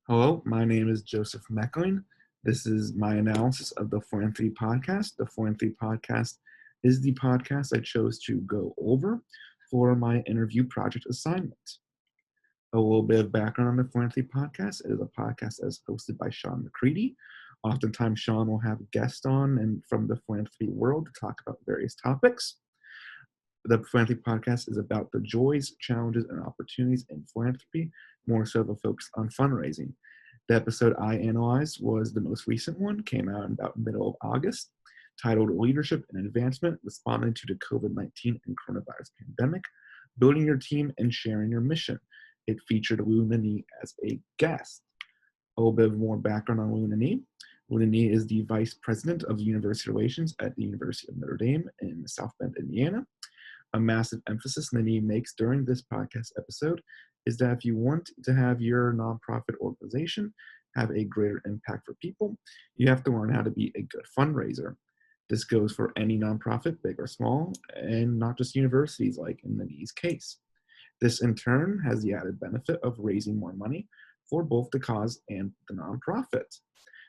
Hello, my name is Joseph Meckling. This is my analysis of the Philanthropy podcast. The Philanthropy podcast is the podcast I chose to go over for my interview project assignment. A little bit of background on the Philanthropy podcast. It is a podcast that is hosted by Sean McCready. Oftentimes, Sean will have guests on and from the philanthropy world to talk about various topics. The Philanthropy podcast is about the joys, challenges, and opportunities in philanthropy, more so of a focus on fundraising. The episode I analyzed was the most recent one, came out in about middle of August, titled Leadership and Advancement, Responding to the COVID-19 and Coronavirus Pandemic, Building Your Team and Sharing Your Mission. It featured Luna Nee as a guest. A little bit more background on Luna Nee. Luna Nee is the Vice President of University Relations at the University of Notre Dame in South Bend, Indiana. A massive emphasis Nani makes during this podcast episode is that if you want to have your nonprofit organization have a greater impact for people, you have to learn how to be a good fundraiser. This goes for any nonprofit, big or small, and not just universities like in Nani's case. This in turn has the added benefit of raising more money for both the cause and the nonprofit.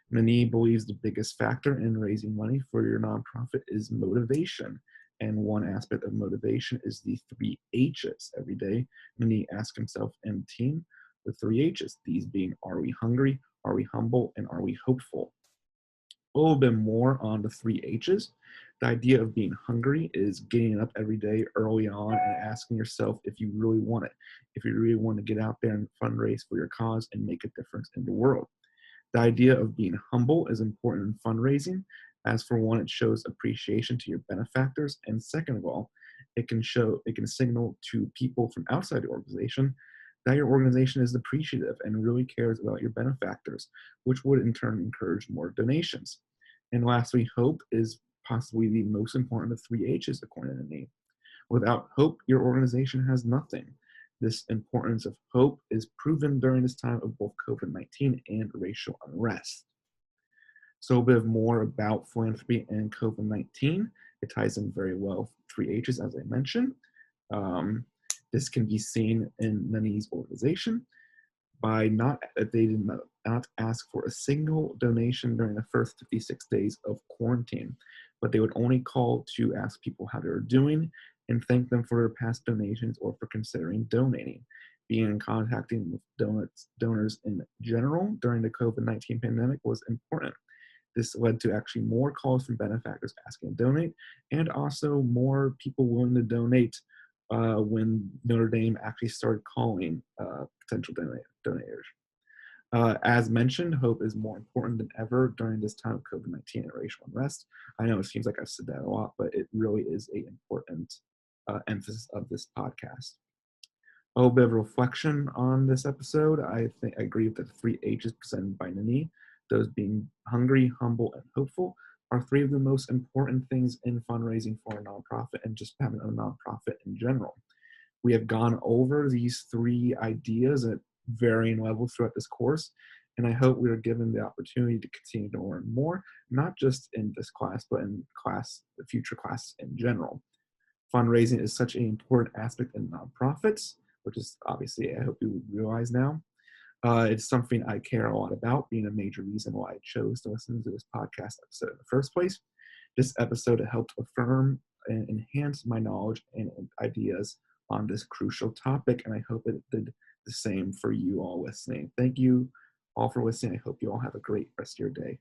Nani believes the biggest factor in raising money for your nonprofit is motivation. And one aspect of motivation is the 3 H's. Every day, Nani asks himself and the team the 3 H's, these being, are we hungry, are we humble, and are we hopeful? A little bit more on the 3 H's. The idea of being hungry is getting up every day early on and asking yourself if you really want it, if you really want to get out there and fundraise for your cause and make a difference in the world. The idea of being humble is important in fundraising. As for one, it shows appreciation to your benefactors, and second of all, it can signal to people from outside the organization that your organization is appreciative and really cares about your benefactors, which would in turn encourage more donations. And lastly, hope is possibly the most important of 3 H's according to me. Without hope, your organization has nothing. This importance of hope is proven during this time of both COVID-19 and racial unrest. So a bit more about philanthropy and COVID-19. It ties in very well, 3 H's, as I mentioned. This can be seen in Nani's organization by they did not ask for a single donation during the first 56 days of quarantine, but they would only call to ask people how they were doing and thank them for their past donations or for considering donating. Being in contacting with donors in general during the COVID-19 pandemic was important. This led to actually more calls from benefactors asking to donate, and also more people willing to donate when Notre Dame actually started calling potential donators. As mentioned, hope is more important than ever during this time of COVID-19 and racial unrest. I know it seems like I've said that a lot, but it really is an important emphasis of this podcast. A little bit of reflection on this episode. I agree with the 3 H's presented by Nani. Those being hungry, humble, and hopeful are 3 of the most important things in fundraising for a nonprofit and just having a nonprofit in general. We have gone over these 3 ideas at varying levels throughout this course, and I hope we are given the opportunity to continue to learn more, not just in this class, but in the future classes in general. Fundraising is such an important aspect in nonprofits, which is obviously, I hope you realize now. It's something I care a lot about, being a major reason why I chose to listen to this podcast episode in the first place. This episode helped affirm and enhance my knowledge and ideas on this crucial topic, and I hope it did the same for you all listening. Thank you all for listening. I hope you all have a great rest of your day.